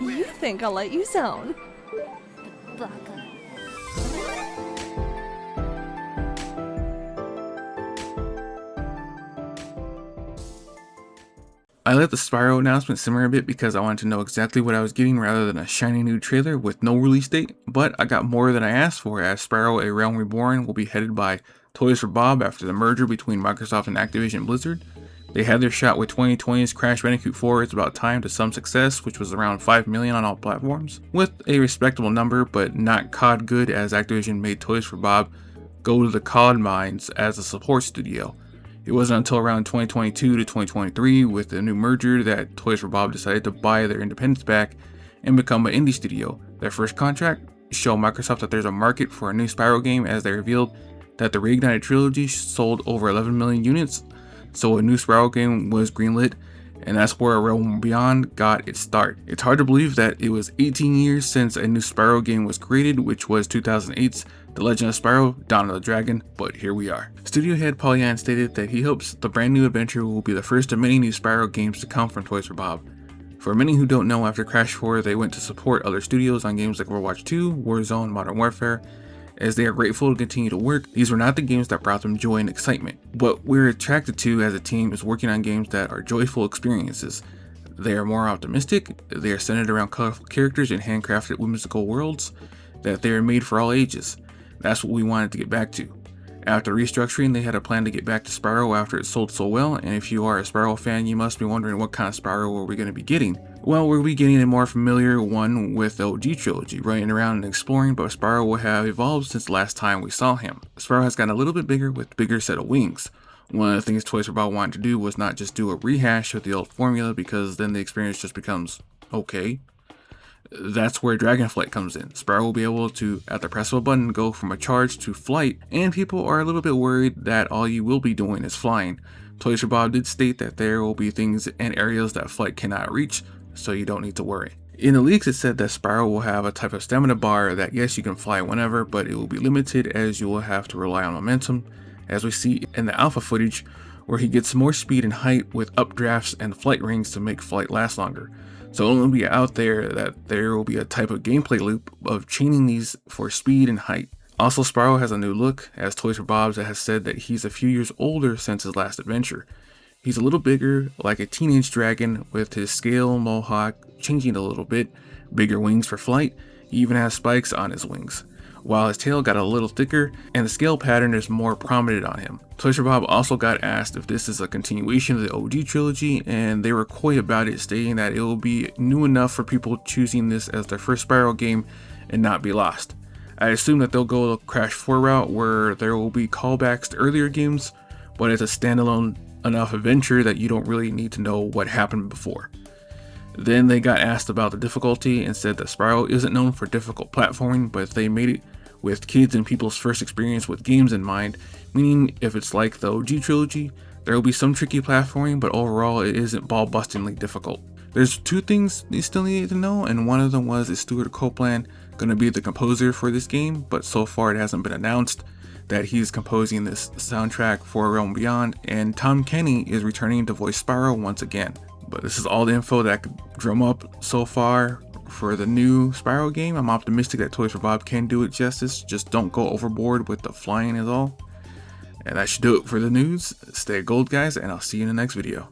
You think I'll let you zone? I let the Spyro announcement simmer a bit because I wanted to know exactly what I was getting rather than a shiny new trailer with no release date, but I got more than I asked for, as Spyro A Realm Reborn will be headed by Toys for Bob after the merger between Microsoft and Activision Blizzard. They had their shot with 2020's Crash Bandicoot 4 It's About Time to some success, which was around 5 million on all platforms, with a respectable number but not COD good, as Activision made Toys for Bob go to the COD mines as a support studio. It wasn't until around 2022 to 2023 with the new merger that Toys for Bob decided to buy their independence back and become an indie studio. Their first contract showed Microsoft that there's a market for a new Spyro game, as they revealed that the Reignited trilogy sold over 11 million units, so a new Spyro game was greenlit, and that's where A Realm Beyond got its start. It's hard to believe that it was 18 years since a new Spyro game was created, which was 2008's The Legend of Spyro Dawn of the Dragon, but here we are. Studio head Paul Yan stated that he hopes the brand new adventure will be the first of many new Spyro games to come from Toys for Bob. For many who don't know, after Crash 4 they went to support other studios on games like Overwatch 2, Warzone, Modern Warfare. As they are grateful to continue to work, these were not the games that brought them joy and excitement. What we're attracted to as a team is working on games that are joyful experiences. They are more optimistic, they are centered around colorful characters and handcrafted whimsical worlds, that they are made for all ages. That's what we wanted to get back to. After restructuring, they had a plan to get back to Spyro after it sold so well, and if you are a Spyro fan, you must be wondering what kind of Spyro are we going to be getting. Well, we'll be getting a more familiar one with the OG trilogy, running around and exploring, but Spyro will have evolved since the last time we saw him. Spyro has gotten a little bit bigger with a bigger set of wings. One of the things Toys for Bob wanted to do was not just do a rehash of the old formula, because then the experience just becomes okay. That's where Dragonflight comes in. Spyro will be able to, at the press of a button, go from a charge to flight, and people are a little bit worried that all you will be doing is flying. Toys for Bob did state that there will be things and areas that flight cannot reach, so you don't need to worry. In the leaks, it said that Spyro will have a type of stamina bar that, yes, you can fly whenever, but it will be limited, as you will have to rely on momentum, as we see in the alpha footage, where he gets more speed and height with updrafts and flight rings to make flight last longer. So it'll only be out there that there will be a type of gameplay loop of chaining these for speed and height. Also, Spyro has a new look, as Toys for Bob has said that he's a few years older since his last adventure. He's a little bigger, like a teenage dragon, with his scale mohawk changing a little bit, bigger wings for flight. He even has spikes on his wings, while his tail got a little thicker and the scale pattern is more prominent on him. Toys for Bob also got asked if this is a continuation of the OG trilogy, and they were coy about it, stating that it will be new enough for people choosing this as their first Spyro game and not be lost. I assume that they'll go the Crash 4 route, where there will be callbacks to earlier games, but it's a standalone enough adventure that you don't really need to know what happened before. Then they got asked about the difficulty and said that Spyro isn't known for difficult platforming, but they made it with kids and people's first experience with games in mind, meaning if it's like the OG trilogy, there will be some tricky platforming, but overall it isn't ball-bustingly difficult. There's two things you still need to know, and one of them was, is Stuart Copeland going to be the composer for this game, but so far it hasn't been announced that he's composing this soundtrack for A Realm Beyond, and Tom Kenny is returning to voice Spyro once again. But this is all the info that I could drum up so far for the new Spyro game. I'm optimistic that Toys for Bob can do it justice, just don't go overboard with the flying is all. And that should do it for the news. Stay gold, guys, and I'll see you in the next video.